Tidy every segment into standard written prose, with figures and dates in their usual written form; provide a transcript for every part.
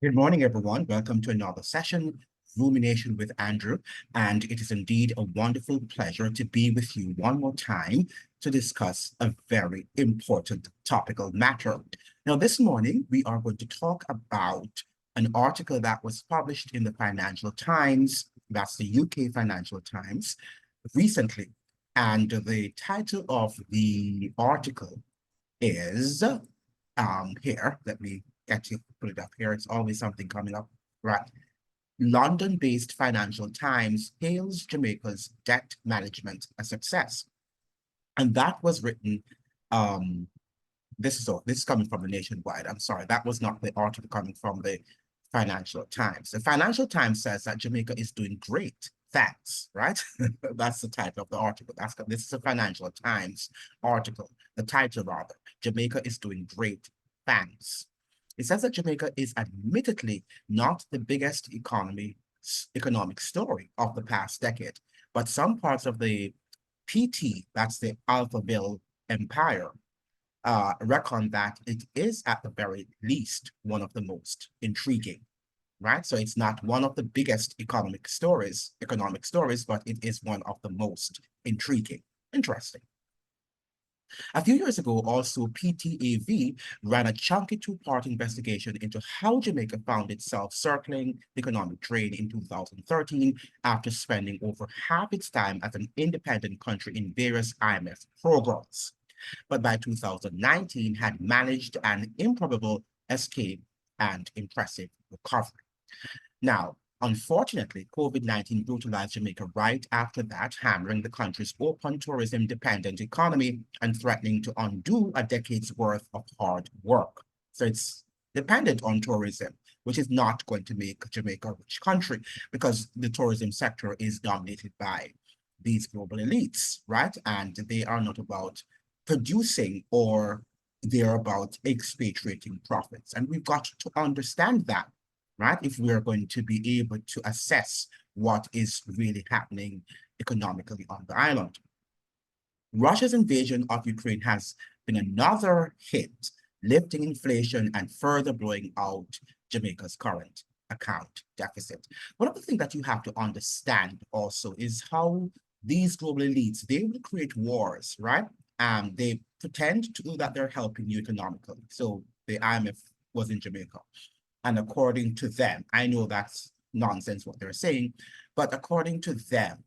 Good morning, everyone. Welcome to another session, Rumination with Andrew. And it is indeed a wonderful pleasure to be with you one more time to discuss a very important topical matter. Now, this morning, we are going to talk about an article that was published in the Financial Times, that's the UK Financial Times, recently. And the title of the article is here. Let me get you put it up here. It's always something coming up. Right. London-based Financial Times hails Jamaica's debt management a success. And that was written, this is coming from the Nationwide. I'm sorry, that was not the article coming from the Financial Times. The Financial Times says that Jamaica is doing great. Thanks, right? That's the title of the article. This is a Financial Times article. The title, rather, Jamaica is doing great. Thanks. It says that Jamaica is admittedly not the biggest economic story of the past decade, but some parts of the PT, that's the Alphaville Empire, reckon that it is at the very least one of the most intriguing, right? So it's not one of the biggest economic stories, but it is one of the most intriguing. Interesting. A few years ago, also, PTAV ran a chunky two-part investigation into how Jamaica found itself circling the economic drain in 2013 after spending over half its time as an independent country in various IMF programs. But by 2019 had managed an improbable escape and impressive recovery. Now, unfortunately, COVID-19 brutalized Jamaica right after that, hammering the country's open tourism-dependent economy and threatening to undo a decade's worth of hard work. So it's dependent on tourism, which is not going to make Jamaica a rich country because the tourism sector is dominated by these global elites, right? And they are not about producing, or they're about expatriating profits. And we've got to understand that, right? If we are going to be able to assess what is really happening economically on the island. Russia's invasion of Ukraine has been another hit, lifting inflation and further blowing out Jamaica's current account deficit. One of the things that you have to understand also is how these global elites, they will create wars, right? They pretend to that they're helping you economically. So the IMF was in Jamaica. And according to them, I know that's nonsense what they're saying, but according to them,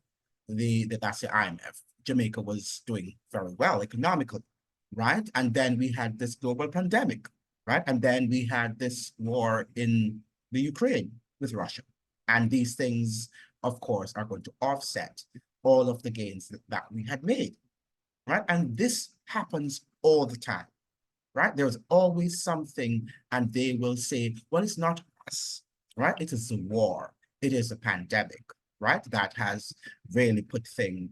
that's the IMF, Jamaica was doing very well economically, right? And then we had this global pandemic, right? And then we had this war in the Ukraine with Russia. And these things, of course, are going to offset all of the gains that we had made, right? And this happens all the time, right? There's always something, and they will say, well, it's not us, right? It is a war. It is a pandemic, right? That has really put things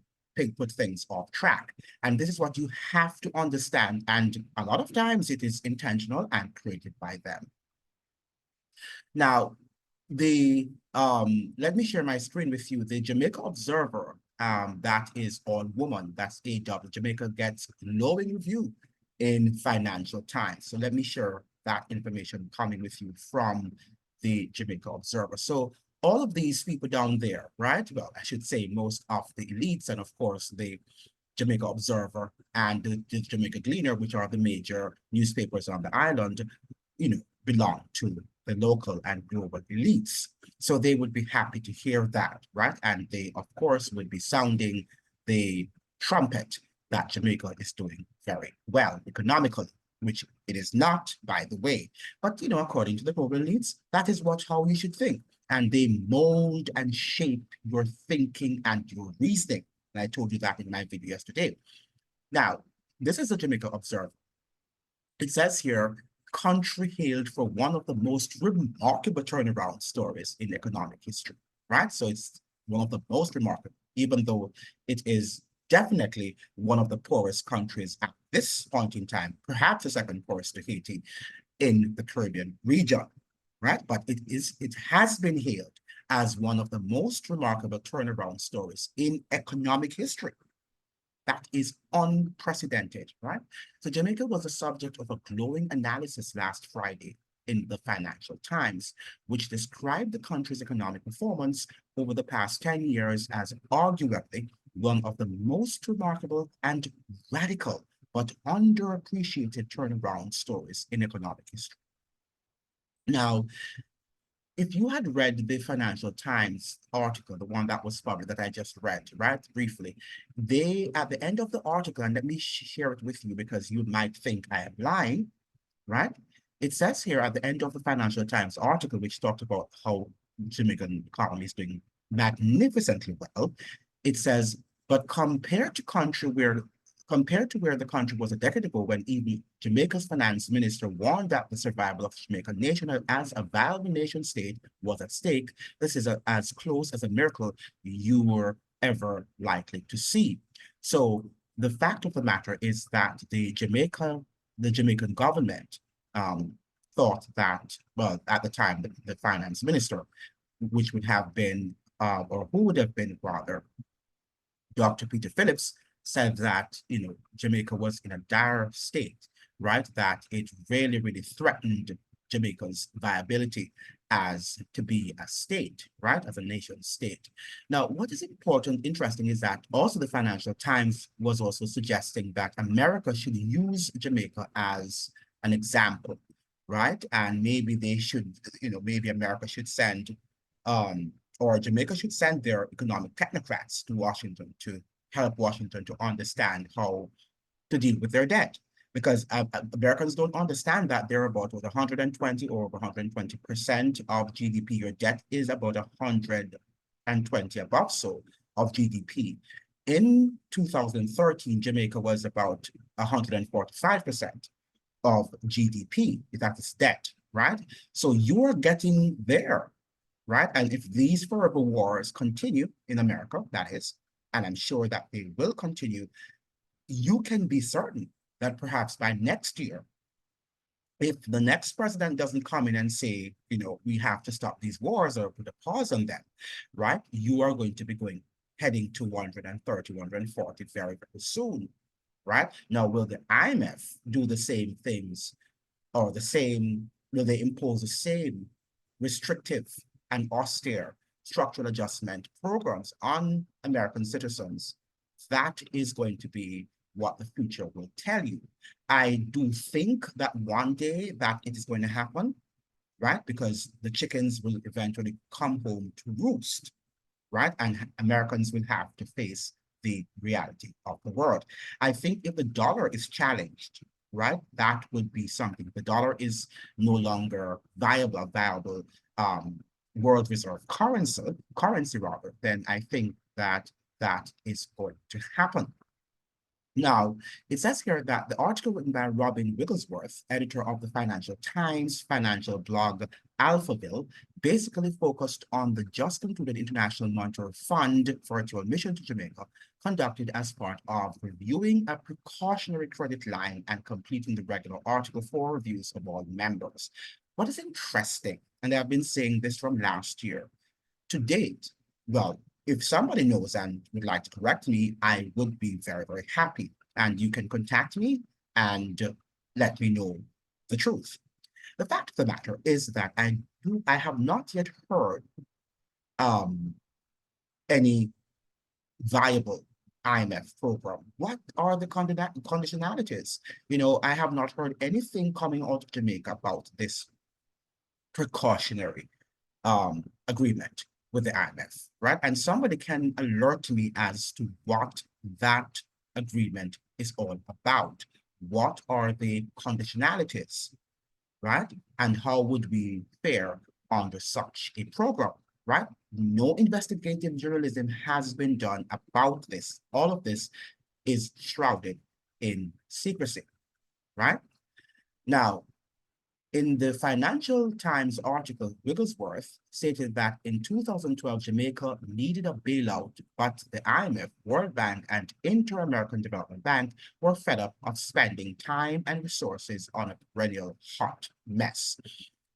off track. And this is what you have to understand. And a lot of times it is intentional and created by them. Now, let me share my screen with you. The Jamaica Observer, that is all woman, that's AW. Jamaica gets glowing review in Financial Times. So let me share that information coming with you from the Jamaica Observer. So all of these people down there, right? Well, I should say most of the elites, and of course the Jamaica Observer and the Jamaica Gleaner, which are the major newspapers on the island, belong to the local and global elites. So they would be happy to hear that, right? And they, of course, would be sounding the trumpet that Jamaica is doing very well economically, which it is not, by the way. But, according to the global elites, that is how you should think. And they mold and shape your thinking and your reasoning. And I told you that in my video yesterday. Now, this is the Jamaica Observer. It says here, country hailed for one of the most remarkable turnaround stories in economic history, right? So it's one of the most remarkable, even though it is definitely one of the poorest countries at this point in time, perhaps the second poorest to Haiti in the Caribbean region, right? But it has been hailed as one of the most remarkable turnaround stories in economic history. That is unprecedented, right? So Jamaica was the subject of a glowing analysis last Friday in the Financial Times, which described the country's economic performance over the past 10 years as arguably one of the most remarkable and radical but underappreciated turnaround stories in economic history. Now, if you had read the Financial Times article, the one that was published that I just read, right, briefly, they, at the end of the article, and let me share it with you because you might think I am lying, right? It says here at the end of the Financial Times article, which talked about how Jamaican economy is doing magnificently well, it says, but compared to where the country was a decade ago, when even Jamaica's finance minister warned that the survival of Jamaica nation as a viable nation state was at stake, this is as close as a miracle you were ever likely to see. So the fact of the matter is that the Jamaican government thought that, well, at the time, the finance minister, which would have been, or who would have been rather, Dr. Peter Phillips, said that, Jamaica was in a dire state, right? That it really, really threatened Jamaica's viability as to be a state, right? As a nation state. Now, what is important, interesting, is that also the Financial Times was also suggesting that America should use Jamaica as an example, right? And maybe they should, maybe America should send, or Jamaica should send their economic technocrats to Washington to help Washington to understand how to deal with their debt. Because Americans don't understand that they're about 120 or over 120% of GDP. Your debt is about 120 above so of GDP. In 2013, Jamaica was about 145% of GDP. That is debt, right? So you're getting there, right? And if these forever wars continue in America, that is, and I'm sure that they will continue, you can be certain that perhaps by next year, if the next president doesn't come in and say, we have to stop these wars or put a pause on them, right? You are going to be heading to 130, 140 very, very soon, right? Now, will the IMF do the same things or will they impose the same restrictive and austere structural adjustment programs on American citizens? That is going to be what the future will tell you. I do think that one day that it is going to happen, right? Because the chickens will eventually come home to roost, right? And Americans will have to face the reality of the world. I think if the dollar is challenged, right, that would be something. The dollar is no longer viable world reserve currency rather, then I think that is going to happen. Now, it says here that the article written by Robin Wigglesworth, editor of the Financial Times financial blog Alphaville, basically focused on the just concluded International Monetary Fund virtual mission to Jamaica, conducted as part of reviewing a precautionary credit line and completing the regular Article 4 reviews of all members. What is interesting, and I've been saying this from last year, to date, well, if somebody knows and would like to correct me, I would be very, very happy. And you can contact me and let me know the truth. The fact of the matter is that I have not yet heard any viable IMF program. What are the conditionalities? I have not heard anything coming out of Jamaica about this precautionary agreement with the IMF, right? And somebody can alert me as to what that agreement is all about. What are the conditionalities, right? And how would we fare under such a program, right? No investigative journalism has been done about this. All of this is shrouded in secrecy, right? Now, in the Financial Times article, Wigglesworth stated that in 2012, Jamaica needed a bailout, but the IMF, World Bank, and Inter-American Development Bank were fed up of spending time and resources on a perennial hot mess.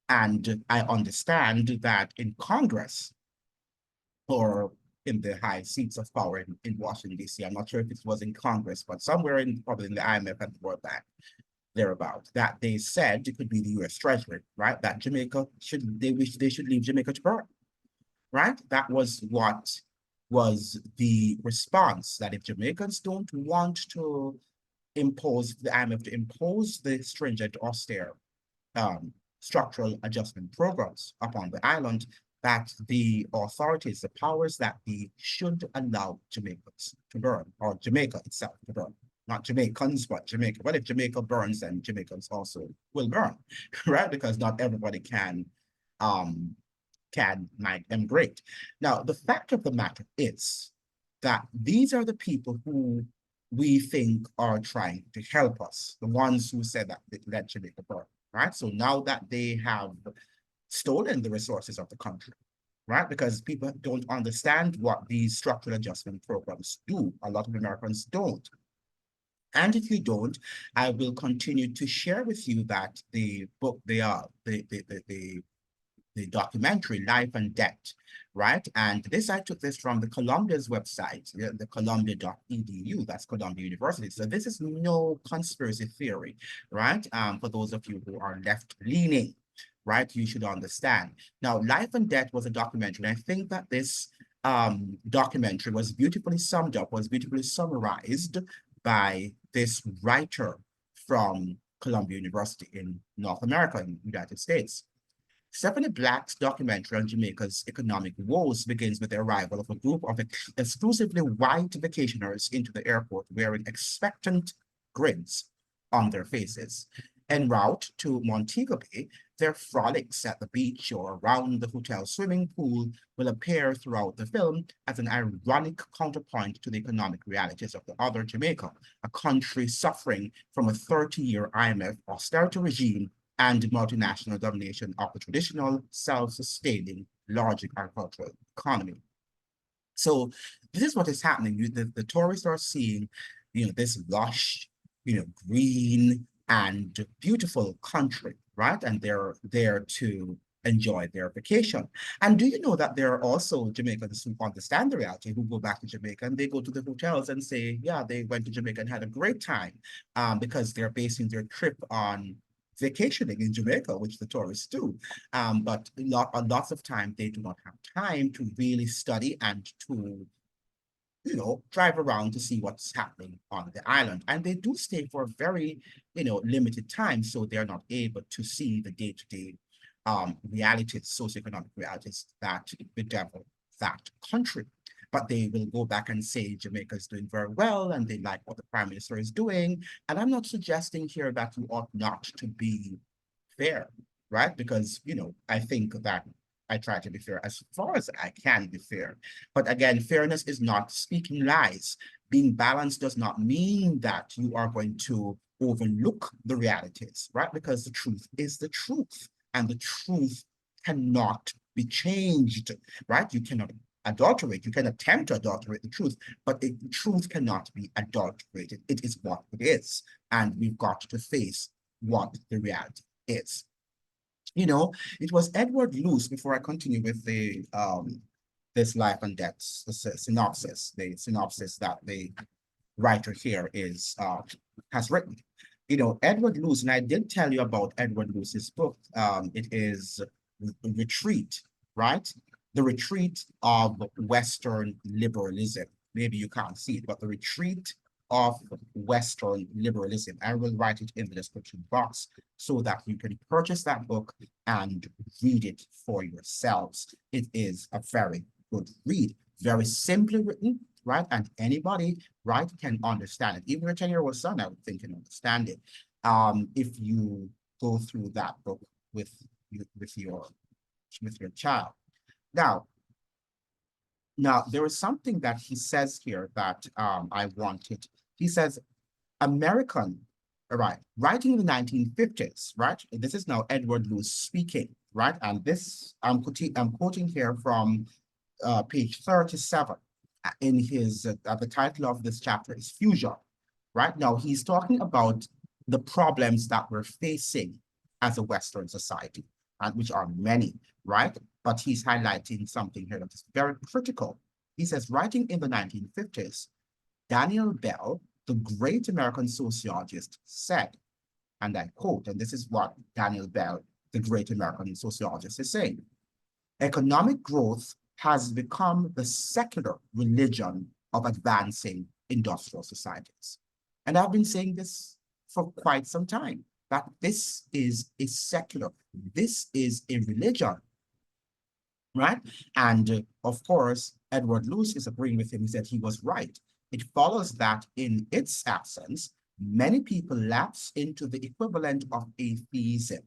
And I understand that in Congress, or in the high seats of power in Washington, D.C., I'm not sure if it was in Congress, but somewhere probably in the IMF and the World Bank, thereabout, that they said it could be the US Treasury, right? That Jamaica should, they wish they should leave Jamaica to burn, right? That was what was the response, that if Jamaicans don't want to impose, the IMF to impose the stringent austere um, structural adjustment programs upon the island, that the authorities, the powers that be, should allow Jamaicans to burn, or Jamaica itself to burn. Not Jamaicans, but Jamaica. But if Jamaica burns, then Jamaicans also will burn, right? Because not everybody um, might, emigrate. Now, the fact of the matter is that these are the people who we think are trying to help us, the ones who said that they let Jamaica burn, right? So now that they have stolen the resources of the country, right? Because people don't understand what these structural adjustment programs do. A lot of Americans don't. And if you don't, I will continue to share with you that the book, the documentary Life and Debt, right? And this, I took this from the Columbia's website, the columbia.edu, that's Columbia University. So this is no conspiracy theory, right? For those of you who are left-leaning, right? You should understand. Now, Life and Debt was a documentary, and I think that this documentary was beautifully summed up, was beautifully summarized by this writer from Columbia University in North America, in the United States. Stephanie Black's documentary on Jamaica's economic woes begins with the arrival of a group of exclusively white vacationers into the airport wearing expectant grins on their faces. En route to Montego Bay, their frolics at the beach or around the hotel swimming pool will appear throughout the film as an ironic counterpoint to the economic realities of the other Jamaica, a country suffering from a 30-year IMF austerity regime and multinational domination of the traditional self-sustaining large agricultural economy. So this is what is happening. The tourists are seeing, this lush, green and beautiful country, right? And they're there to enjoy their vacation. And do you know that there are also Jamaicans who understand the reality, who go back to Jamaica and they go to the hotels and say, yeah, they went to Jamaica and had a great time, because they're basing their trip on vacationing in Jamaica, which the tourists do. But lots of time they do not have time to really study and to drive around to see what's happening on the island. And they do stay for a very, limited time, so they're not able to see the day-to-day realities, socioeconomic realities that bedevil that country. But they will go back and say Jamaica is doing very well and they like what the Prime Minister is doing. And I'm not suggesting here that you ought not to be fair, right? Because, I think that I try to be fair as far as I can be fair. But again, fairness is not speaking lies. Being balanced does not mean that you are going to overlook the realities, right? Because the truth is the truth, and the truth cannot be changed, right? You cannot adulterate. You can attempt to adulterate the truth, but the truth cannot be adulterated. It is what it is, and we've got to face what the reality is. It was Edward Luce, before I continue with the this Life and Debt synopsis, the synopsis that the writer here has written. Edward Luce, and I did tell you about Edward Luce's book. It is Retreat, right? The Retreat of Western Liberalism. Maybe you can't see it, but The Retreat of Western Liberalism. I will write it in the description box so that you can purchase that book and read it for yourselves. It is a very good read, very simply written, right? And anybody, right, can understand it. Even a 10-year-old son, I would think, can understand it. If you go through that book with your child. Now, there is something that he says here that I wanted. He says, writing in the 1950s, right? This is now Edward Luce speaking, right? And this, I'm quoting here from page 37 in his, the title of this chapter is Fusion, right? Now, he's talking about the problems that we're facing as a Western society, and which are many, right? But he's highlighting something here that is very critical. He says, writing in the 1950s, Daniel Bell, the great American sociologist, said, and I quote, and this is what Daniel Bell, the great American sociologist, is saying: economic growth has become the secular religion of advancing industrial societies. And I've been saying this for quite some time, that this is a secular, this is a religion, right? And of course, Edward Luce is agreeing with him. He said he was right. It follows that in its absence, many people lapse into the equivalent of atheism.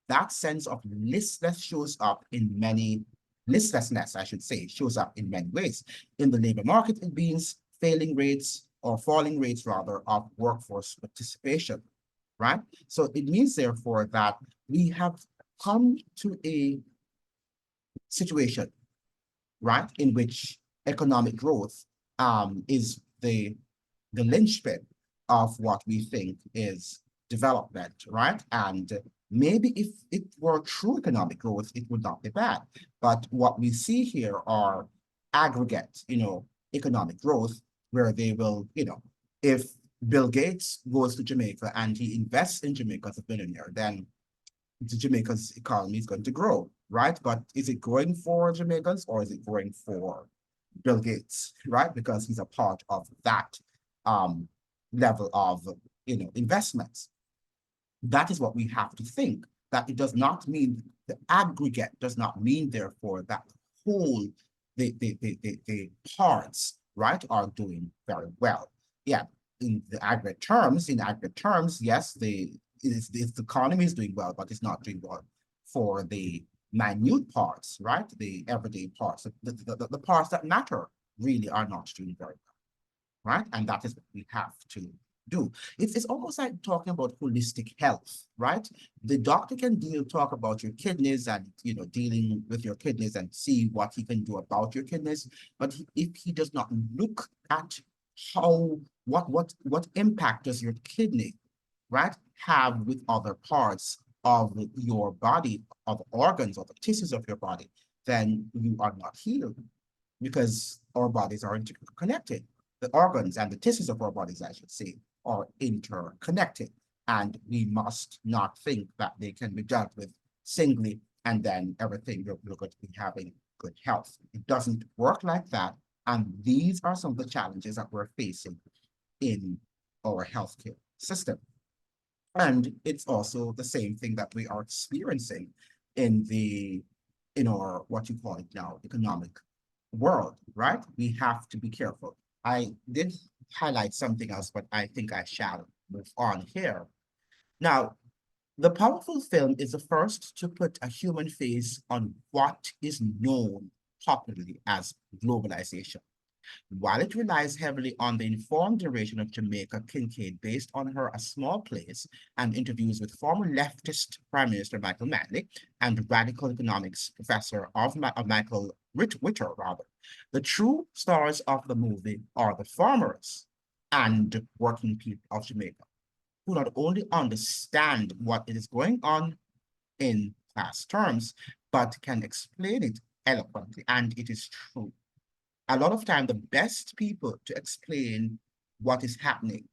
That sense of listlessness shows up in many, listlessness, I should say, shows up in many ways. In the labor market, it means failing rates or falling rates, rather, of workforce participation, right? So it means, therefore, that we have come to a situation, right, in which economic growth is the linchpin of what we think is development, right? And maybe if it were true economic growth, it would not be bad. But what we see here are aggregate, economic growth, where they will, if Bill Gates goes to Jamaica and he invests in Jamaica as a billionaire, then Jamaica's economy is going to grow, right? But is it growing for Jamaicans or is it growing for Bill Gates, right? Because he's a part of that level of investments. That is what we have to think. That it does not mean the aggregate does not mean, therefore, that whole the parts, right, are doing very well. Yeah, in aggregate terms, yes, the economy is doing well, but it's not doing well for the minute parts, right? The everyday parts, the parts that matter really are not doing very well, right? And that is what we have to do. It's almost like talking about holistic health, right? The doctor can talk about your kidneys and dealing with your kidneys and see what he can do about your kidneys, but if he does not look at what impact does your kidney, right, have with other parts of your body, of organs, of the tissues of your body, then you are not healed, because our bodies are interconnected. The organs and the tissues of our bodies, I should say, are interconnected, and we must not think that they can be dealt with singly and then everything you're going to be having good health. It doesn't work like that, and these are some of the challenges that we're facing in our healthcare system. And it's also the same thing that we are experiencing in our, what you call it now, economic world, right? We have to be careful. I did highlight something else, but I think I shall move on here. Now, the powerful film is the first to put a human face on what is known popularly as globalization. While it relies heavily on the informed narration of Jamaica Kincaid based on her A Small Place and interviews with former leftist Prime Minister Michael Manley and radical economics professor of Michael Witter, rather, the true stars of the movie are the farmers and working people of Jamaica, who not only understand what is going on in class terms, but can explain it eloquently, and it is true. A lot of time, the best people to explain what is happening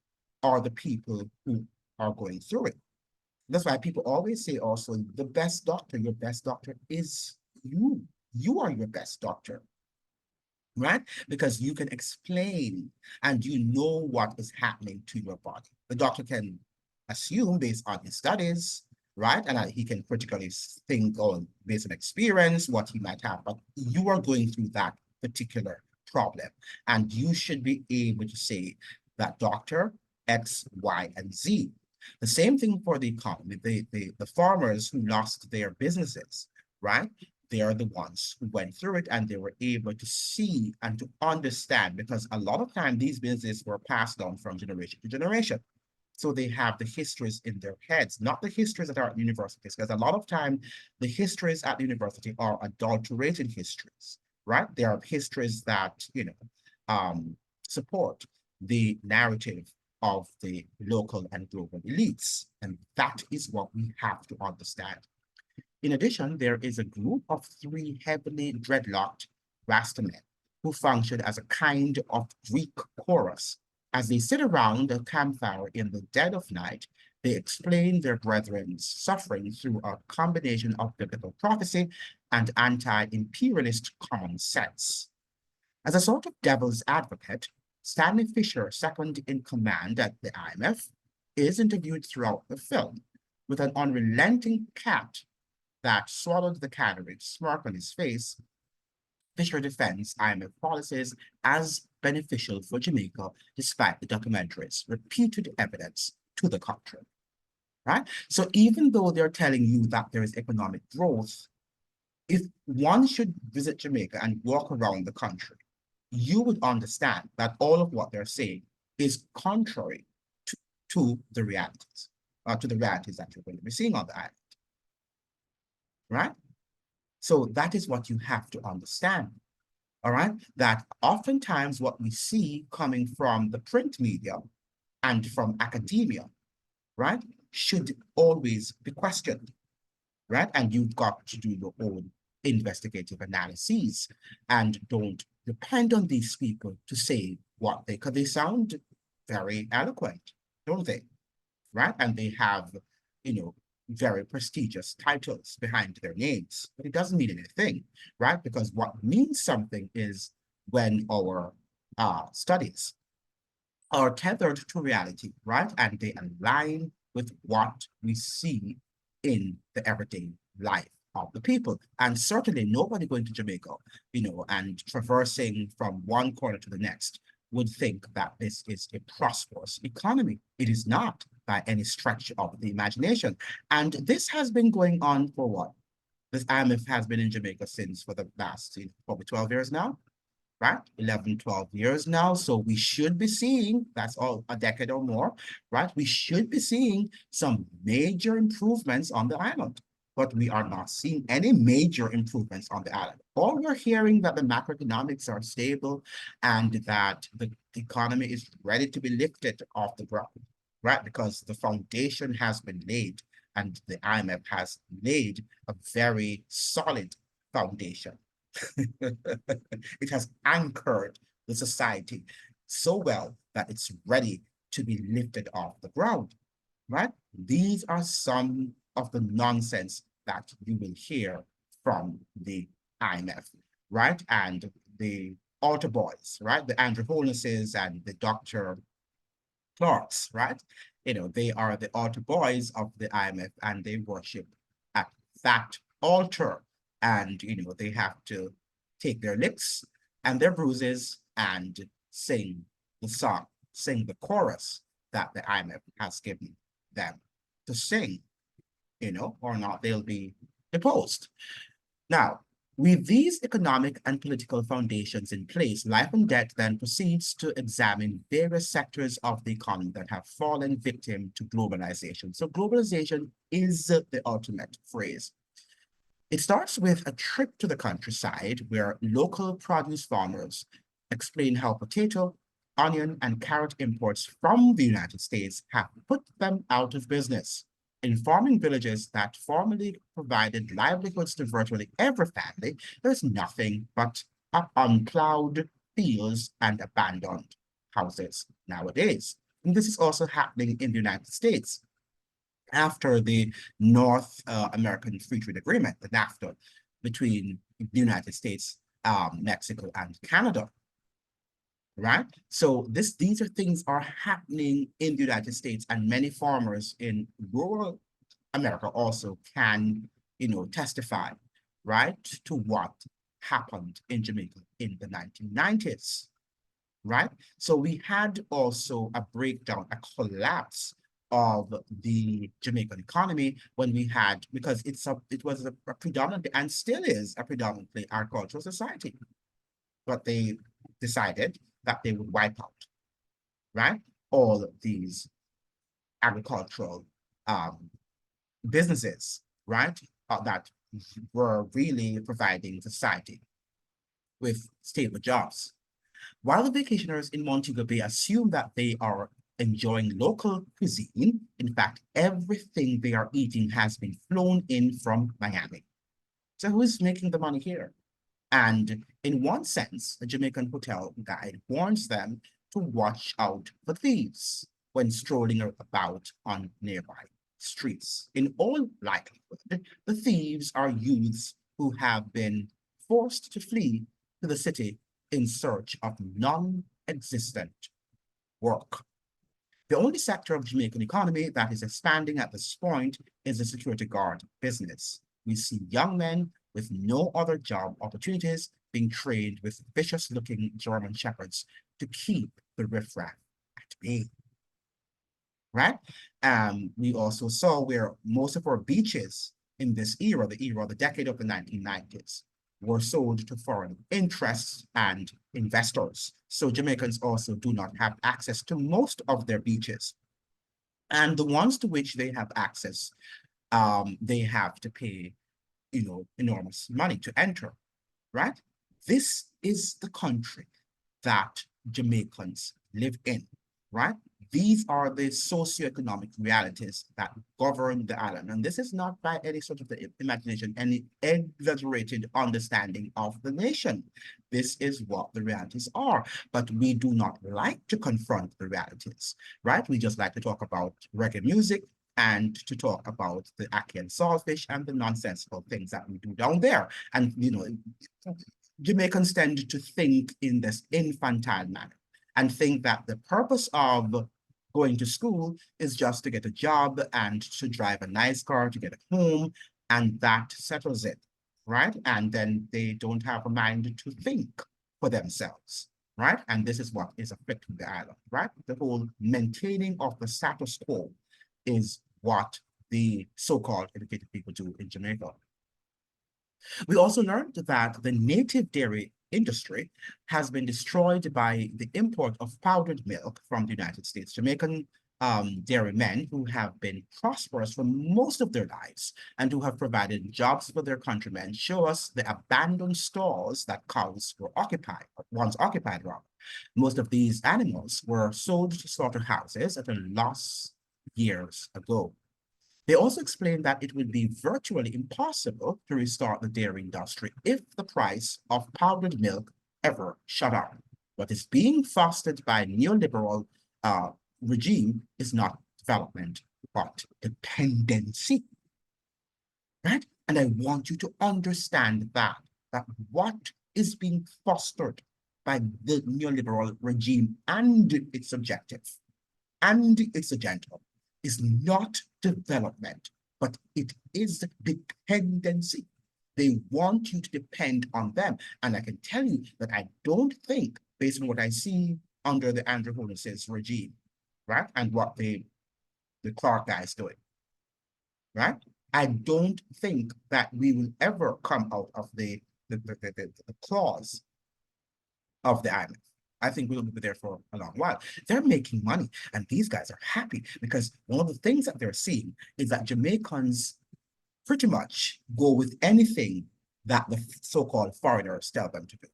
are the people who are going through it. That's why people always say also, the best doctor, your best doctor is you. You are your best doctor, right? Because you can explain and you know what is happening to your body. The doctor can assume based on his studies, right? And he can critically think on based on experience, what he might have, but you are going through that particular problem. And you should be able to say that doctor X, Y, and Z. The same thing for the economy. The farmers who lost their businesses, right? They are the ones who went through it and they were able to see and to understand, because a lot of time these businesses were passed on from generation to generation. So they have the histories in their heads, not the histories that are at universities, because a lot of time the histories at the university are adulterated histories, right? They are histories that, support the narrative of the local and global elites. And that is what we have to understand. In addition, there is a group of 3 heavily dreadlocked Rastamen who function as a kind of Greek chorus. As they sit around a campfire in the dead of night, They explain their brethren's suffering through a combination of biblical prophecy and anti-imperialist common sense. As a sort of devil's advocate, Stanley Fischer, second in command at the IMF, is interviewed throughout the film with an unrelenting cat that swallowed the canary smirk on his face. Fisher defends IMF policies as beneficial for Jamaica, despite the documentary's repeated evidence to the contrary. Right? So even though they're telling you that there is economic growth, if one should visit Jamaica and walk around the country, you would understand that all of what they're saying is contrary to the realities, to the realities that you're going to be seeing on the island. Right? So that is what you have to understand. All right, that oftentimes what we see coming from the print media and from academia, right, should always be questioned, right? And you've got to do your own investigative analyses and don't depend on these people to say what they, because they sound very eloquent, don't they? Right? And they have, very prestigious titles behind their names, but it doesn't mean anything, right? Because what means something is when our studies are tethered to reality, right? And they align with what we see in the everyday life of the people. And certainly nobody going to Jamaica, and traversing from one corner to the next would think that this is a prosperous economy. It is not by any stretch of the imagination. And this has been going on for what? This IMF has been in Jamaica since for the last probably 12 years now, right? 11, 12 years now. So we should be seeing, that's all a decade or more, right? We should be seeing some major improvements on the island, but we are not seeing any major improvements on the island. All we're hearing that the macroeconomics are stable and that the economy is ready to be lifted off the ground, right? Because the foundation has been laid and the IMF has laid a very solid foundation. It has anchored the society so well that it's ready to be lifted off the ground, right? These are some of the nonsense that you will hear from the IMF, right? And the altar boys, right? The Andrew Holnesses and the Dr. Clarks, right? They are the altar boys of the IMF and they worship at that altar. And, they have to take their licks and their bruises and sing the song, sing the chorus that the IMF has given them to sing, or not, they'll be deposed. Now, with these economic and political foundations in place, Life and Debt then proceeds to examine various sectors of the economy that have fallen victim to globalization. So globalization is the ultimate phrase. It starts with a trip to the countryside where local produce farmers explain how potato, onion, and carrot imports from the United States have put them out of business. In farming villages that formerly provided livelihoods to virtually every family, there's nothing but unplowed fields and abandoned houses nowadays. And this is also happening in the United States after the North American Free Trade Agreement, the NAFTA, between the United States, Mexico, and Canada. Right? So these are things are happening in the United States, and many farmers in rural America also can, testify, right, to what happened in Jamaica in the 1990s, right? So we had also a breakdown, a collapse of the Jamaican economy when we had, because it was a predominantly, and still is a predominantly agricultural society, but they decided that they would wipe out, right, all of these agricultural businesses, right, that were really providing society with stable jobs. While the vacationers in Montego Bay assume that they are enjoying local cuisine, in fact, everything they are eating has been flown in from Miami. So who is making the money here? And in one sense, a Jamaican hotel guide warns them to watch out for thieves, when strolling about on nearby streets. In all likelihood, the thieves are youths who have been forced to flee to the city in search of non-existent work. The only sector of Jamaican economy that is expanding at this point is the security guard business. We see young men with no other job opportunities being trained with vicious-looking German shepherds to keep the riffraff at bay. Right? We also saw where most of our beaches in this era, the decade of the 1990s, were sold to foreign interests and investors. So Jamaicans also do not have access to most of their beaches. And the ones to which they have access, they have to pay, enormous money to enter, right? This is the country that Jamaicans live in, right? These are the socioeconomic realities that govern the island. And this is not by any sort of the imagination, any exaggerated understanding of the nation. This is what the realities are. But we do not like to confront the realities, right? We just like to talk about reggae music and to talk about the ackee and saltfish and the nonsensical things that we do down there. And, Jamaicans tend to think in this infantile manner and think that the purpose of going to school is just to get a job and to drive a nice car to get a home, and that settles it, right? And then they don't have a mind to think for themselves, right? And this is what is affecting the island, right? The whole maintaining of the status quo is what the so-called educated people do in Jamaica. We also learned that the native dairy industry has been destroyed by the import of powdered milk from the United States. Jamaican dairymen who have been prosperous for most of their lives and who have provided jobs for their countrymen show us the abandoned stalls that cows were occupied, once occupied rather. Most of these animals were sold to slaughterhouses at a loss years ago. They also explained that it would be virtually impossible to restart the dairy industry if the price of powdered milk ever shot up. What is being fostered by neoliberal regime is not development, but dependency, right? And I want you to understand that what is being fostered by the neoliberal regime and its objective and its agenda is not development, but it is dependency. They want you to depend on them. And I can tell you that I don't think, based on what I see under the Andrew Holness's regime, right, and what the Clark guy is doing, right, I don't think that we will ever come out of the clause of the IMF. I think we'll be there for a long while. They're making money, and these guys are happy because one of the things that they're seeing is that Jamaicans pretty much go with anything that the so-called foreigners tell them to do,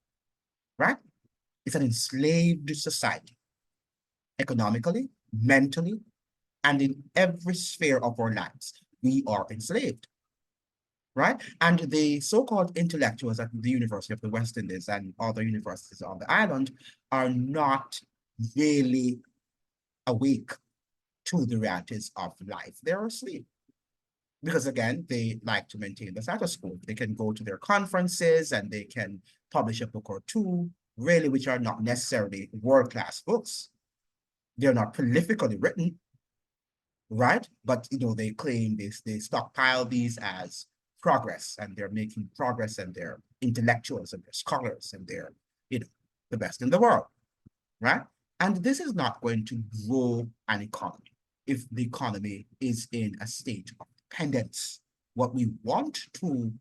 right? It's an enslaved society, economically, mentally, and in every sphere of our lives. We are enslaved, right? And the so-called intellectuals at the University of the West Indies and other universities on the island are not really awake to the realities of life. They're asleep. Because again, they like to maintain the status quo. They can go to their conferences and they can publish a book or two, really, which are not necessarily world-class books. They're not prolifically written, right? But they claim they stockpile these as progress, and they're making progress, and they're intellectuals and they're scholars and they're the best in the world, right? And this is not going to grow an economy if the economy is in a state of dependence. What we want to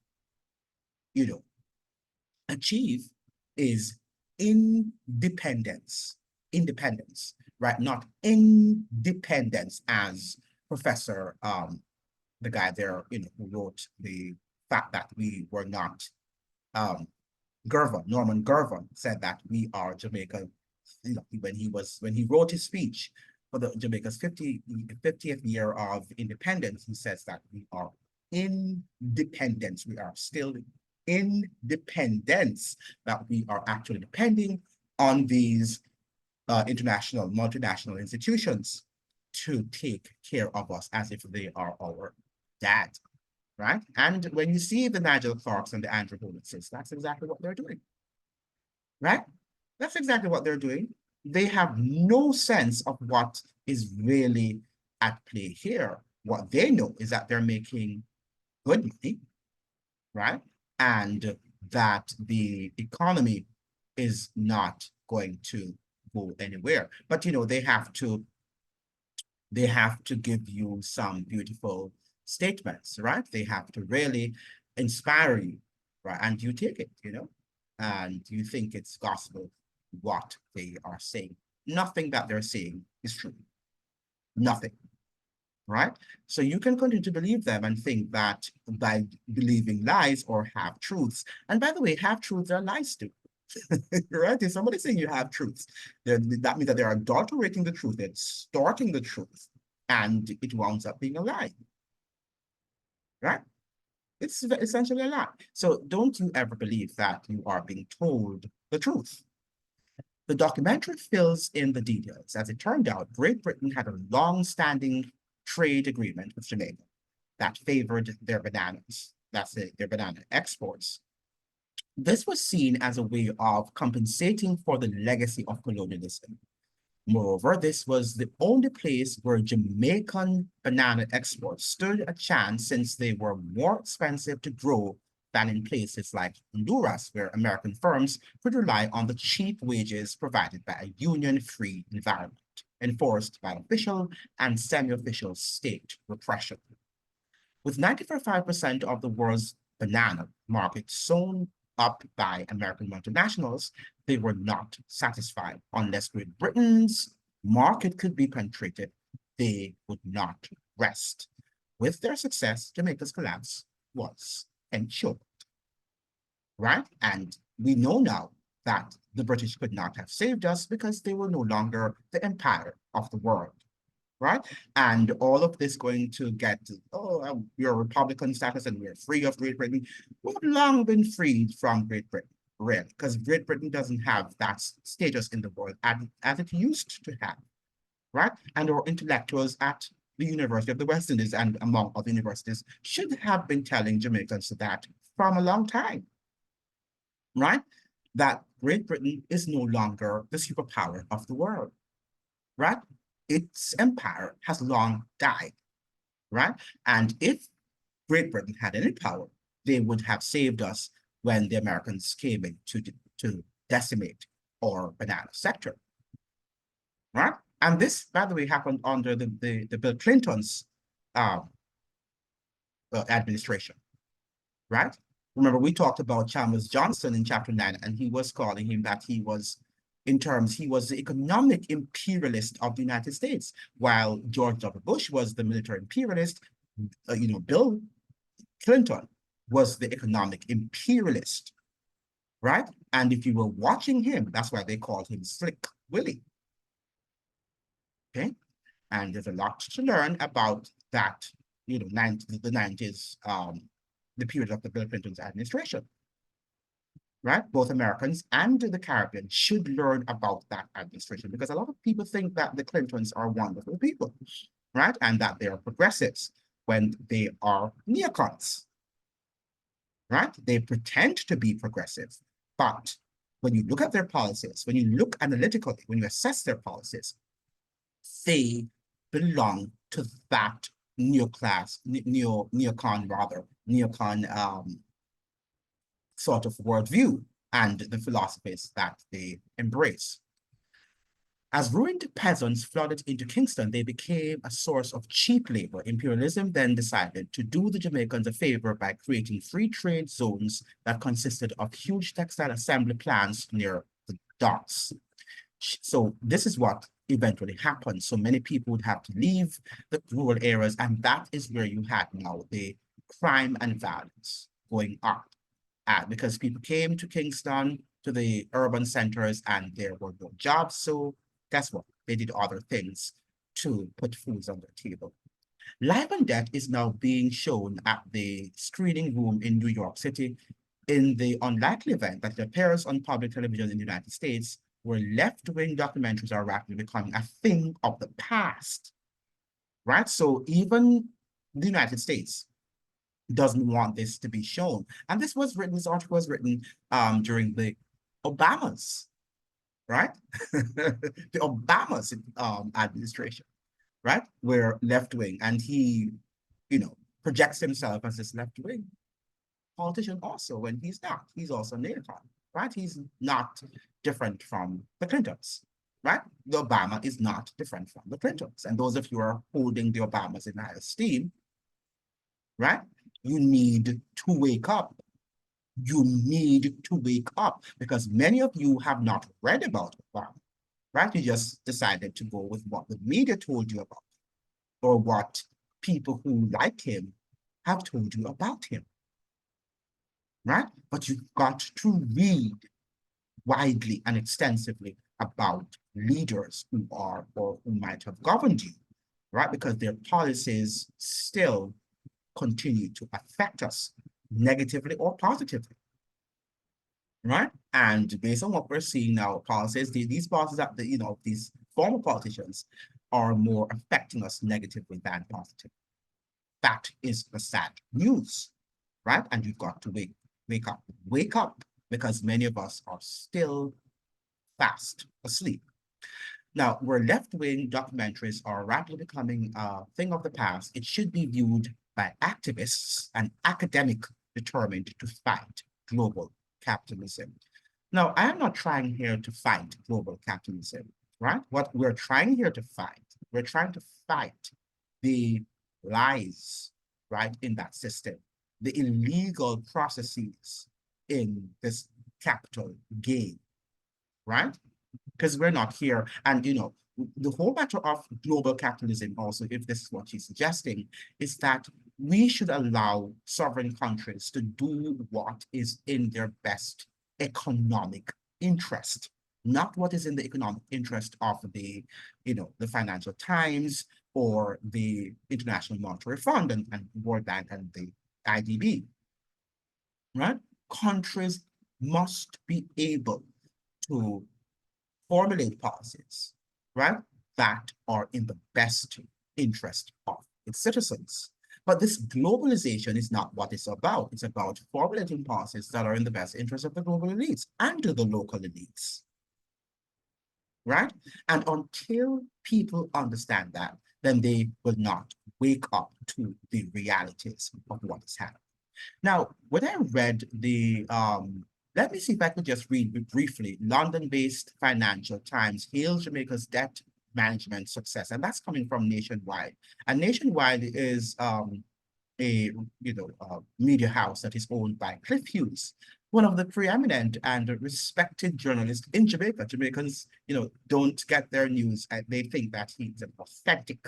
achieve is independence, right? Not independence, as Professor the guy there, who wrote the fact that we were not, Norman Gervin said that we are Jamaica, when he wrote his speech for the Jamaica's 50th year of independence, he says that we are independence. We are still independence, that we are actually depending on these international, multinational institutions. to take care of us as if they are our dad, right? And when you see the Nigel Clarks and the Andrew Holmeses, that's exactly what they're doing, right? That's exactly what they're doing. They have no sense of what is really at play here. What they know is that they're making good money, right? And that the economy is not going to go anywhere. But you know, they have to give you some beautiful statements, right? They have to really inspire you, right? And you take it, you know, and you think it's gospel what they are saying. Nothing that they're saying is true. Nothing, right? So you can continue to believe them and think that by believing lies or half truths, and by the way, half truths are lies too. Right? If somebody's saying you have truths, then that means that they're adulterating the truth, they're distorting the truth, and it winds up being a lie. Right? It's essentially a lie. So don't you ever believe that you are being told the truth. The documentary fills in the details. As it turned out, Great Britain had a long-standing trade agreement with Jamaica that favored their bananas. That's it, their banana exports. This was seen as a way of compensating for the legacy of colonialism. Moreover, this was the only place where Jamaican banana exports stood a chance since they were more expensive to grow than in places like Honduras, where American firms could rely on the cheap wages provided by a union-free environment, enforced by official and semi-official state repression. With 95% of the world's banana market sewn up by American multinationals, they were not satisfied. Unless Great Britain's market could be penetrated, they would not rest. With their success, Jamaica's collapse was ensured, right? And we know now that the British could not have saved us because they were no longer the empire of the world, right? And all of this going to get, we're a Republican status and we're free of Great Britain. We've long been freed from Great Britain, really, because Great Britain doesn't have that status in the world as it used to have, right? And our intellectuals at the University of the West Indies and among other universities should have been telling Jamaicans that from a long time, right? That Great Britain is no longer the superpower of the world, right? Its empire has long died, right? And if Great Britain had any power, they would have saved us when the Americans came in to decimate our banana sector, right? And this, by the way, happened under the Bill Clinton's um, administration, right? Remember, we talked about Chalmers Johnson in chapter 9, and he was calling him that he was the economic imperialist of the United States, while George W. Bush was the military imperialist. Bill Clinton was the economic imperialist, right? And if you were watching him, that's why they called him Slick Willie. Okay, and there's a lot to learn about that. The 90s, the period of the Bill Clinton's administration. Right? Both Americans and the Caribbean should learn about that administration because a lot of people think that the Clintons are wonderful people, right? And that they are progressives when they are neocons, right? They pretend to be progressive, but when you look at their policies, when you look analytically, when you assess their policies, they belong to that neocon sort of worldview and the philosophies that they embrace. As ruined peasants flooded into Kingston, they became a source of cheap labor. Imperialism then decided to do the Jamaicans a favor by creating free trade zones that consisted of huge textile assembly plants near the docks. So this is what eventually happened. So many people would have to leave the rural areas, and that is where you had now the crime and violence going up. Because people came to Kingston, to the urban centers, and there were no jobs. So guess what? They did other things to put food on their table. Life and Death is now being shown at the screening room in New York City in the unlikely event that it appears on public television in the United States, where left-wing documentaries are rapidly becoming a thing of the past. right? So even the United States doesn't want this to be shown. And this article was written during the Obamas, right? The Obamas administration, right? Where left-wing, and he, projects himself as this left-wing politician also when he's not. He's also neocon, right? He's not different from the Clintons, right? The Obama is not different from the Clintons. And those of you who are holding the Obamas in high esteem, right? You need to wake up. You need to wake up because many of you have not read about Obama, right? You just decided to go with what the media told you about or what people who like him have told you about him, right? But you've got to read widely and extensively about leaders who are or who might have governed you, right? Because their policies still continue to affect us negatively or positively, right? And based on what we're seeing now, policies, these policies that these former politicians are more affecting us negatively than positively. That is the sad news, right? And you've got to wake up, because many of us are still fast asleep. Now, where left-wing documentaries are rapidly becoming a thing of the past, it should be viewed by activists and academics determined to fight global capitalism. Now, I am not trying here to fight global capitalism, right? What we're trying here to fight, we're trying to fight the lies, right, in that system, the illegal processes in this capital gain, right? Because we're not here. And, the whole matter of global capitalism also, if this is what she's suggesting, is that we should allow sovereign countries to do what is in their best economic interest, not what is in the economic interest of the Financial Times or the International Monetary Fund and World Bank and the IDB, right? Countries must be able to formulate policies, right, that are in the best interest of its citizens. But this globalization is not what it's about. It's about formulating policies that are in the best interest of the global elites and the local elites, right? And until people understand that, then they will not wake up to the realities of what is happening. Now, when I read let me see if I could just read briefly. London-based Financial Times hails Jamaica's debt management success, and that's coming from Nationwide. And Nationwide is a media house that is owned by Cliff Hughes, one of the preeminent and respected journalists in Jamaica. Jamaicans, don't get their news. They think that he's an authentic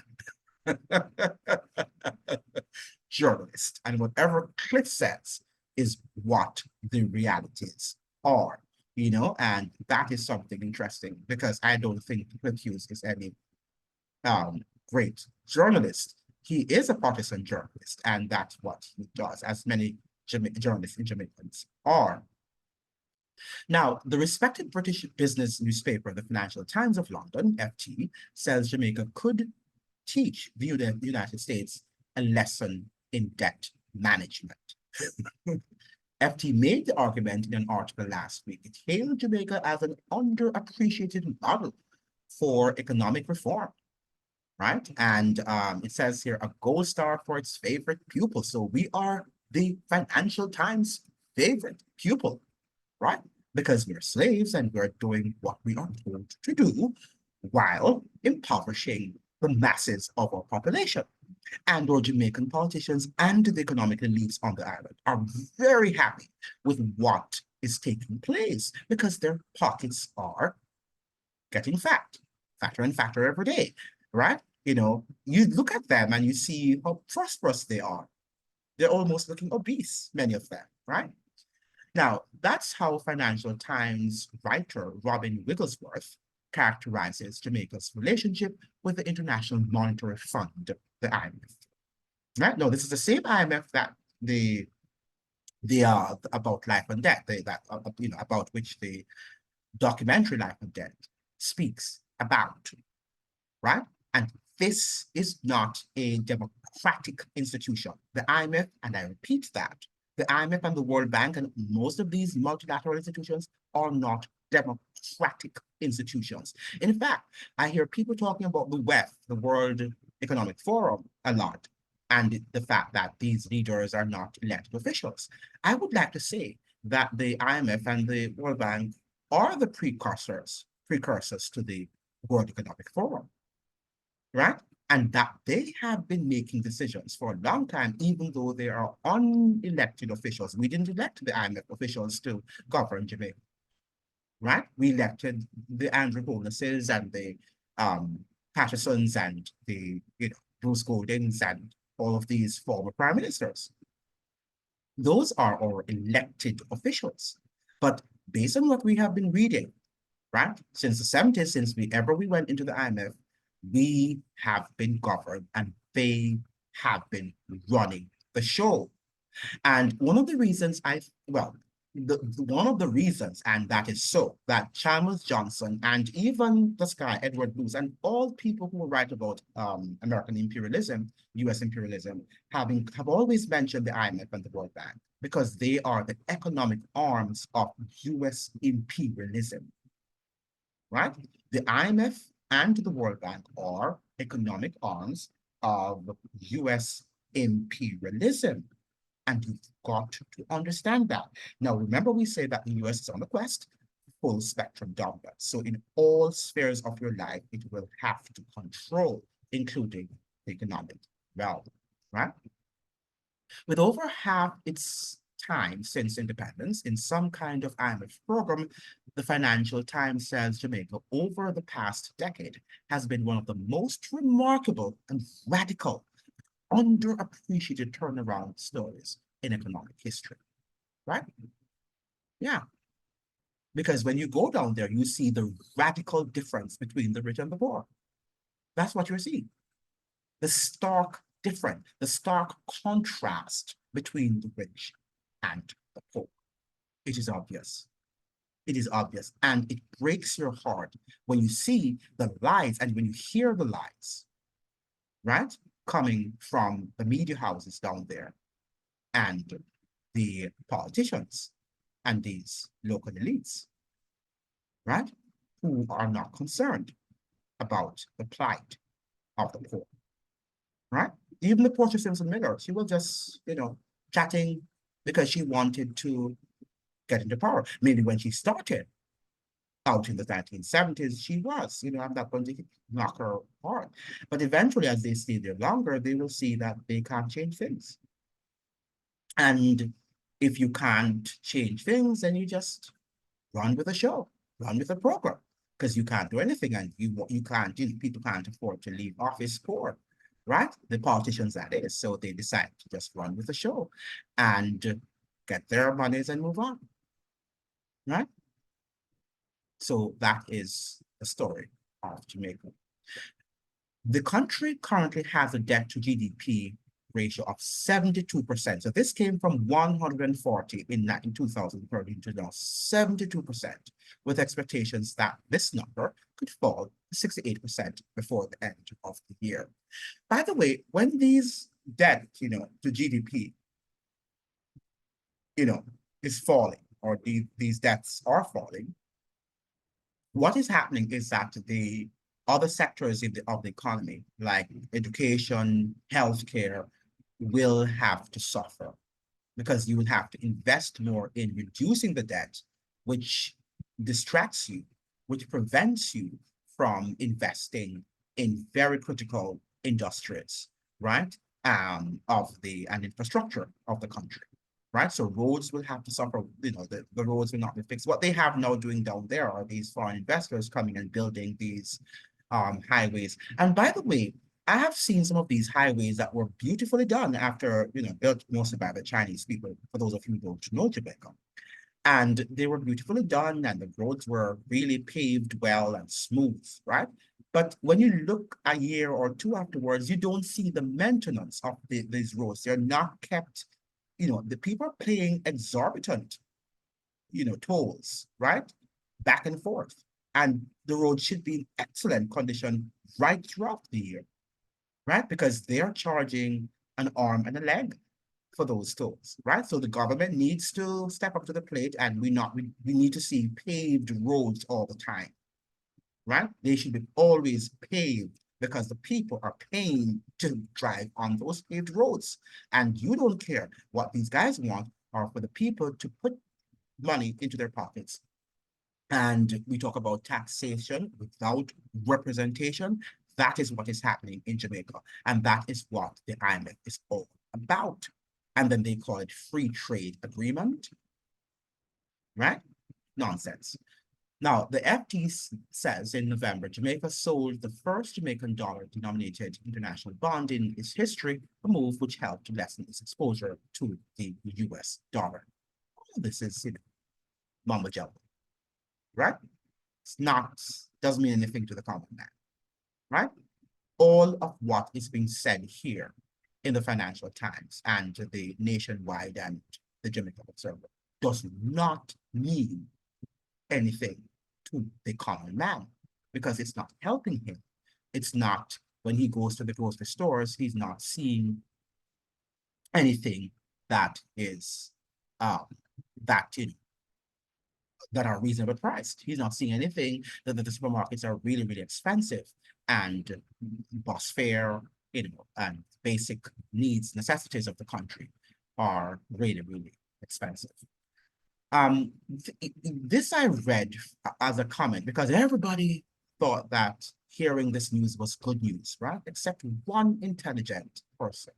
journalist, and whatever Cliff says is what the realities are, and that is something interesting because I don't think Cliff Hughes is any great journalist. He is a partisan journalist, and that's what he does, as many journalists in Jamaicans are. Now, the respected British business newspaper, the Financial Times of London, FT, says Jamaica could teach the United States a lesson in debt management. FT made the argument in an article last week. It hailed Jamaica as an underappreciated model for economic reform, right? And it says here, a gold star for its favorite pupil. So we are the Financial Times' favorite pupil, right? Because we're slaves and we're doing what we are told to do while impoverishing the masses of our population. And our Jamaican politicians and the economic elites on the island are very happy with what is taking place because their pockets are getting fatter and fatter every day, right? You look at them and you see how prosperous they are. They're almost looking obese, many of them, right? Now, that's how Financial Times writer Robin Wigglesworth characterizes Jamaica's relationship with the International Monetary Fund, the IMF. Right? No, this is the same IMF that the about life and death, about which the documentary Life and Death speaks about, right? And this is not a democratic institution. The IMF, and I repeat that, the IMF and the World Bank and most of these multilateral institutions are not democratic institutions. In fact, I hear people talking about the WEF, the World Economic Forum, a lot, and the fact that these leaders are not elected officials. I would like to say that the IMF and the World Bank are the precursors to the World Economic Forum, right? And that they have been making decisions for a long time, even though they are unelected officials. We didn't elect the IMF officials to govern Jamaica, right? We elected the Andrew Holnesses and the Pattersons and the Bruce Goldings and all of these former prime ministers. Those are our elected officials. But based on what we have been reading, right, since the 70s, since we went into the IMF, we have been governed and they have been running the show. And one of the reasons one of the reasons, and that is so, that Chalmers Johnson and even this guy, Edward Luce, and all people who write about American imperialism, US imperialism, have always mentioned the IMF and the World Bank because they are the economic arms of US imperialism, right? The IMF and the World Bank are economic arms of US imperialism. And you've got to understand that. Now, remember we say that the US is on the quest, full spectrum dominance. So in all spheres of your life, it will have to control, including the economic realm, right? With over half its time since independence in some kind of IMF program, the Financial Times says Jamaica over the past decade has been one of the most remarkable and radical underappreciated turnaround stories in economic history, right? Yeah, because when you go down there, you see the radical difference between the rich and the poor. That's what you're seeing. The stark difference, the stark contrast between the rich and the poor. It is obvious. It is obvious. And it breaks your heart when you see the lies and when you hear the lies, right? Coming from the media houses down there and the politicians and these local elites, right? Who are not concerned about the plight of the poor, right? Even the Portia Simpson Miller, she was just, chatting because she wanted to get into power. Maybe when she started out in the 1970s, she was, I'm not going to knock her hard. But eventually, as they stay there longer, they will see that they can't change things. And if you can't change things, then you just run with the show, run with the program, because you can't do anything and you can't, people can't afford to leave office poor, right? The politicians, that is. So they decide to just run with the show and get their monies and move on, right? So that is the story of Jamaica. The country currently has a debt to GDP ratio of 72%. So this came from 140 in 2013 to now 72%, with expectations that this number could fall to 68% before the end of the year. By the way, when these debt, to GDP, is falling, or these debts are falling, what is happening is that the other sectors of the economy, like education, healthcare, will have to suffer because you will have to invest more in reducing the debt, which distracts you, which prevents you from investing in very critical industries, right? And infrastructure of the country, right? So roads will have to suffer, the roads will not be fixed. What they have now doing down there are these foreign investors coming and building these highways. And by the way, I have seen some of these highways that were beautifully done after, built mostly by the Chinese people, for those of you who don't know Jamaica. And they were beautifully done and the roads were really paved well and smooth, right? But when you look a year or two afterwards, you don't see the maintenance of these roads. They're not kept, the people are paying exorbitant, tolls, right? Back and forth. And the road should be in excellent condition right throughout the year. right? Because they are charging an arm and a leg for those tolls, right? So the government needs to step up to the plate, and we need to see paved roads all the time, right? They should be always paved because the people are paying to drive on those paved roads. And you don't care. What these guys want are for the people to put money into their pockets. And we talk about taxation without representation. That is what is happening in Jamaica. And that is what the IMF is all about. And then they call it free trade agreement, right? Nonsense. Now, the FT says in November, Jamaica sold the first Jamaican dollar denominated international bond in its history, a move which helped to lessen its exposure to the US dollar. All this is, mumbo jumbo, right? It's not, doesn't mean anything to the common man, right? All of what is being said here in the Financial Times and the Nationwide and the Jamaica Observer does not mean anything to the common man because it's not helping him. It's not, when he goes to the grocery stores, he's not seeing anything that is that that are reasonable priced. He's not seeing anything that the supermarkets are really, really expensive, and bus fare, and basic needs, necessities of the country are really, really expensive. This I read as a comment because everybody thought that hearing this news was good news, right? Except one intelligent person,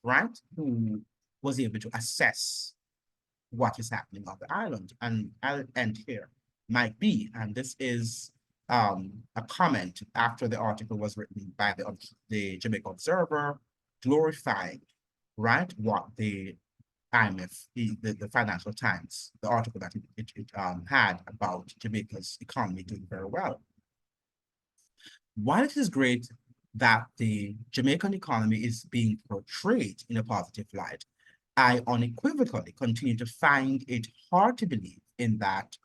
right? Who was able to assess what is happening on the island. And I'll end here. Might be, and this is a comment after the article was written by the Jamaica Observer, glorifying, right, what the IMF, the Financial Times, the article that it had about Jamaica's economy doing very well. While it is great that the Jamaican economy is being portrayed in a positive light, I unequivocally continue to find it hard to believe in that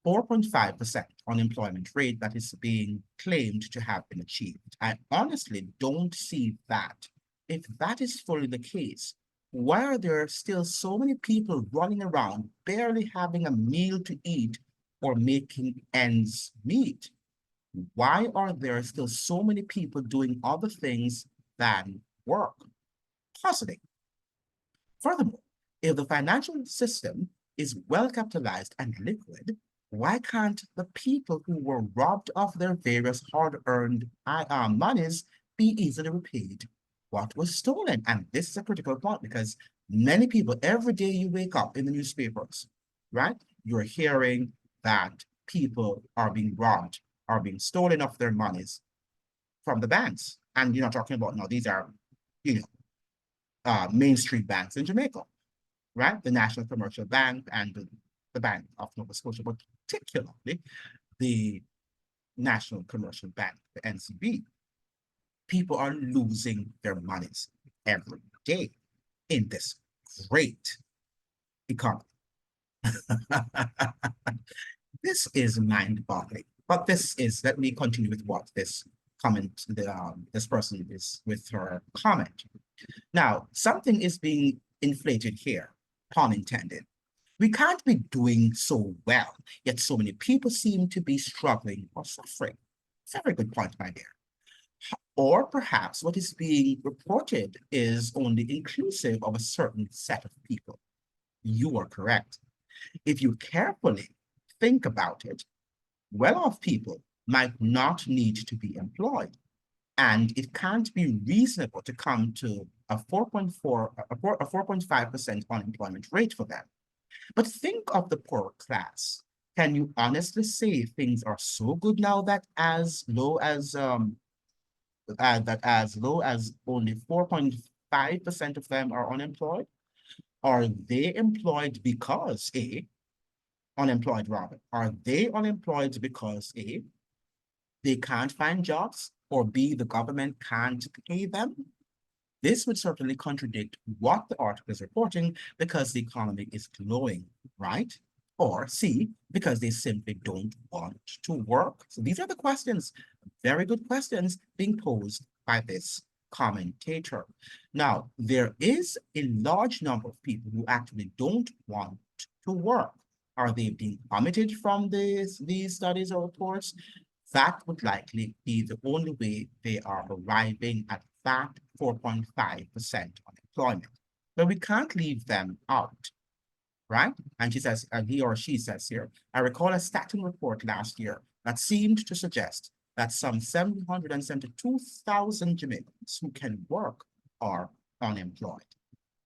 4.5% unemployment rate that is being claimed to have been achieved. I honestly don't see that. If that is fully the case, why are there still so many people running around barely having a meal to eat or making ends meet? Why are there still so many people doing other things than work? Puzzling. Furthermore, if the financial system is well capitalized and liquid, why can't the people who were robbed of their various hard-earned monies be easily repaid what was stolen? And this is a critical point because many people, every day you wake up in the newspapers, right, you're hearing that people are being robbed, are being stolen of their monies from the banks. And you're not talking about, no, these are, Main Street banks in Jamaica, right? The National Commercial Bank and the Bank of Nova Scotia, but particularly the National Commercial Bank, the NCB. People are losing their monies every day in this great economy. This is mind-boggling. But this is, let me continue with what this comment, this person is with her comment. Now, something is being inflated here, pun intended. We can't be doing so well, yet so many people seem to be struggling or suffering. Very good point, my dear. Or perhaps what is being reported is only inclusive of a certain set of people. You are correct. If you carefully think about it, well-off people might not need to be employed, and it can't be reasonable to come to a 4.5% unemployment rate for them. But think of the poor class. Can you honestly say things are so good now that as low as only 4.5% of them are unemployed? Are they employed because unemployed rather? Are they unemployed because they can't find jobs, or B, the government can't pay them? This would certainly contradict what the article is reporting because the economy is glowing, right? Or C, because they simply don't want to work. So these are the questions, very good questions being posed by this commentator. Now, there is a large number of people who actually don't want to work. Are they being omitted from these studies or reports? That would likely be the only way they are arriving at that 4.5% unemployment. But we can't leave them out, right? And she says, and he or she says here, I recall a Staten report last year that seemed to suggest that some 772,000 Jamaicans who can work are unemployed.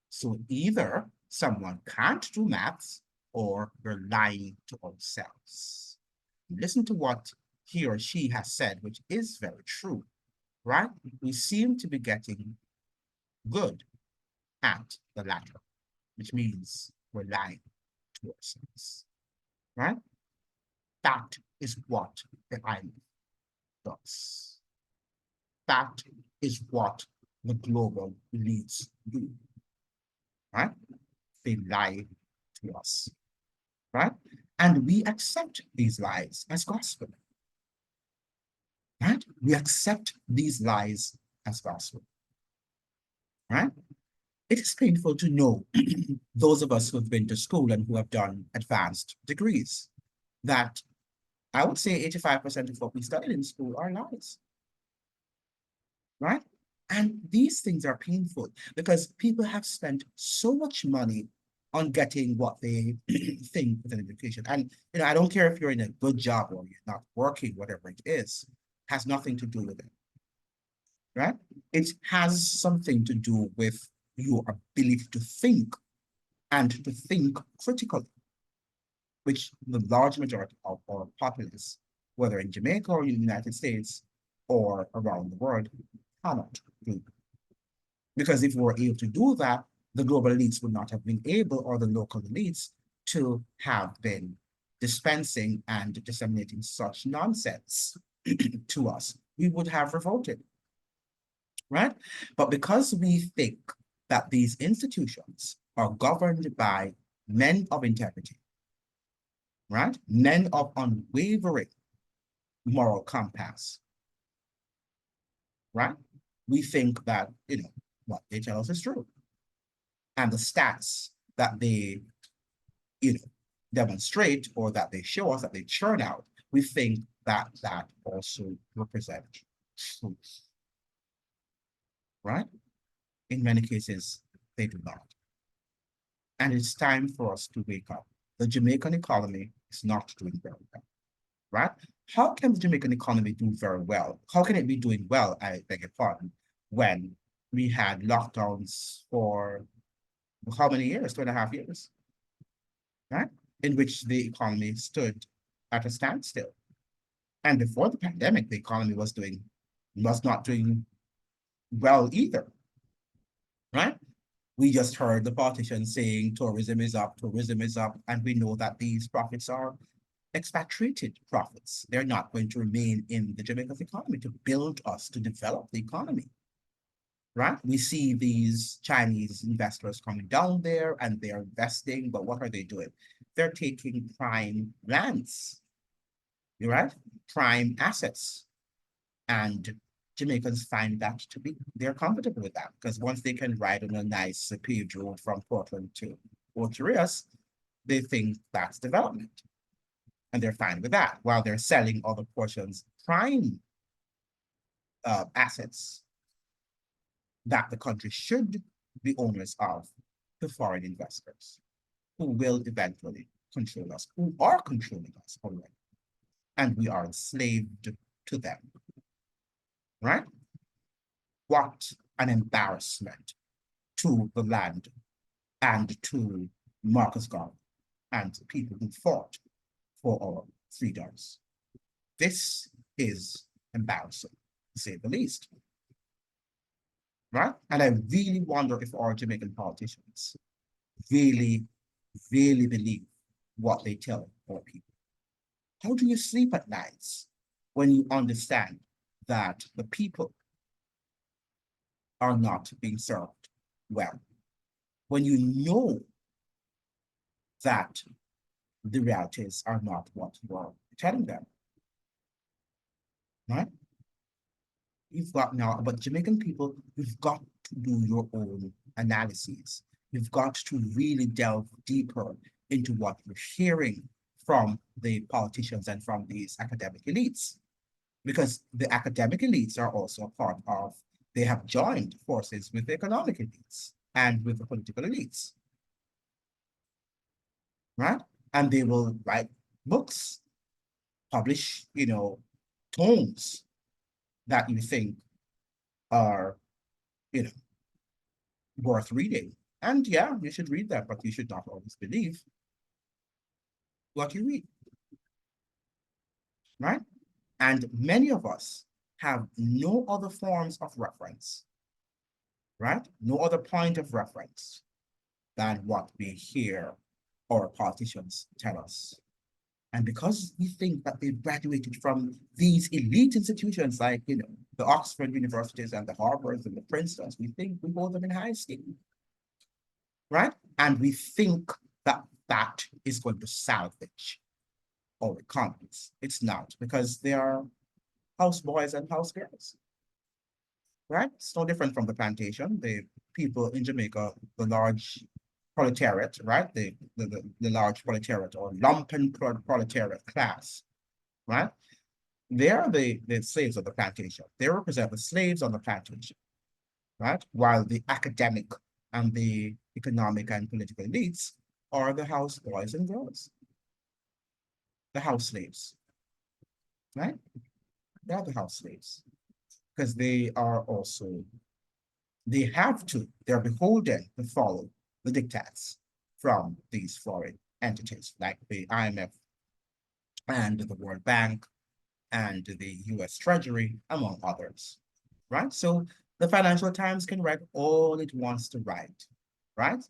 So either someone can't do maths or we're lying to ourselves. Listen to what he or she has said, which is very true, right? We seem to be getting good at the latter, which means we're lying to ourselves, right? That is what the IMF does. That is what the global elites do, right? They lie to us, right? And we accept these lies as gospel, right? We accept these lies as gospel, right? It is painful to know, those of us who have been to school and who have done advanced degrees, that I would say 85% of what we studied in school are lies, right? And these things are painful because people have spent so much money on getting what they think with an education. And I don't care if you're in a good job or you're not working, whatever it is, has nothing to do with it, right? It has something to do with your ability to think and to think critically, which the large majority of our populace, whether in Jamaica or in the United States or around the world, cannot do. Because if we were able to do that, the global elites would not have been able, or the local elites, to have been dispensing and disseminating such nonsense to us. We would have revolted, right? But because we think that these institutions are governed by men of integrity, right? Men of unwavering moral compass, right? We think that, what they tell us is true. And the stats that they, demonstrate, or that they show us, that they churn out, we think that that also represents truth, right? In many cases, they do not. And it's time for us to wake up. The Jamaican economy is not doing very well, right? How can the Jamaican economy do very well? How can it be doing well, I beg your pardon, when we had lockdowns for how many years? 2.5 years, right? In which the economy stood at a standstill. And before the pandemic, the economy was not doing well either, right? We just heard the politicians saying tourism is up, and we know that these profits are expatriated profits. They're not going to remain in the Jamaican economy to build us, to develop the economy, right? We see these Chinese investors coming down there and they're investing, but what are they doing? They're taking prime lands, right? Prime assets. And Jamaicans find that to be, they're comfortable with that, because once they can ride on a nice paved road from Portland to Port Rios, they think that's development. And they're fine with that, while they're selling other portions, prime assets that the country should be owners of, to foreign investors who will eventually control us, who are controlling us already. And we are enslaved to them, right? What an embarrassment to the land and to Marcus Garvey and people who fought for our freedoms. This is embarrassing, to say the least, right? And I really wonder if our Jamaican politicians really believe what they tell our people. How do you sleep at nights when you understand that the people are not being served well? When you know that the realities are not what you are telling them, right? You've got now, but Jamaican people, you've got to do your own analyses. You've got to really delve deeper into what you're hearing from the politicians and from these academic elites. Because the academic elites are also a part of, they have joined forces with the economic elites and with the political elites, right? And they will write books, publish, tomes that you think are, you know, worth reading. And yeah, you should read that, but you should not always believe what you read, right? And many of us have no other forms of reference, right? No other point of reference than what we hear our politicians tell us. And because we think that they graduated from these elite institutions like, the Oxford universities and the Harvards and the Princetons, we think we hold them in high esteem, right? And we think that that is going to salvage our economies. It's not, because they are houseboys and housegirls, right? It's no different from the plantation. The people in Jamaica, the large proletariat, right? The large proletariat or lumpen proletariat class, right? They are the slaves of the plantation. They represent the slaves on the plantation, right? While the academic and the economic and political elites are the house boys and girls, the house slaves, right? They are the house slaves because they are also, they have to, they're beholden to follow the diktats from these foreign entities like the IMF and the World Bank and the US Treasury, among others, right? So the Financial Times can write all it wants to write, right?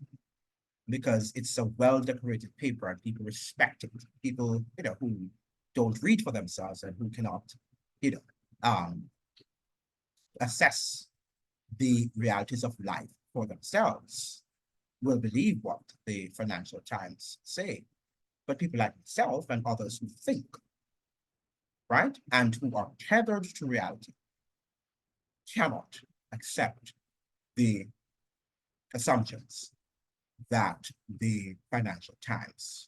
Because it's a well-decorated paper and people respect it. People, who don't read for themselves and who cannot, you know, um, assess the realities of life for themselves will believe what the Financial Times say. But people like myself and others who think, right, and who are tethered to reality cannot accept the assumptions that the Financial Times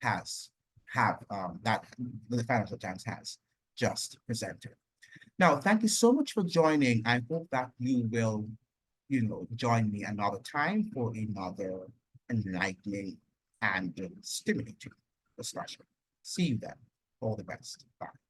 has that the Financial Times has just presented. Now, thank you so much for joining. I hope that you will, join me another time for another enlightening and stimulating discussion. See you then. All the best. Bye.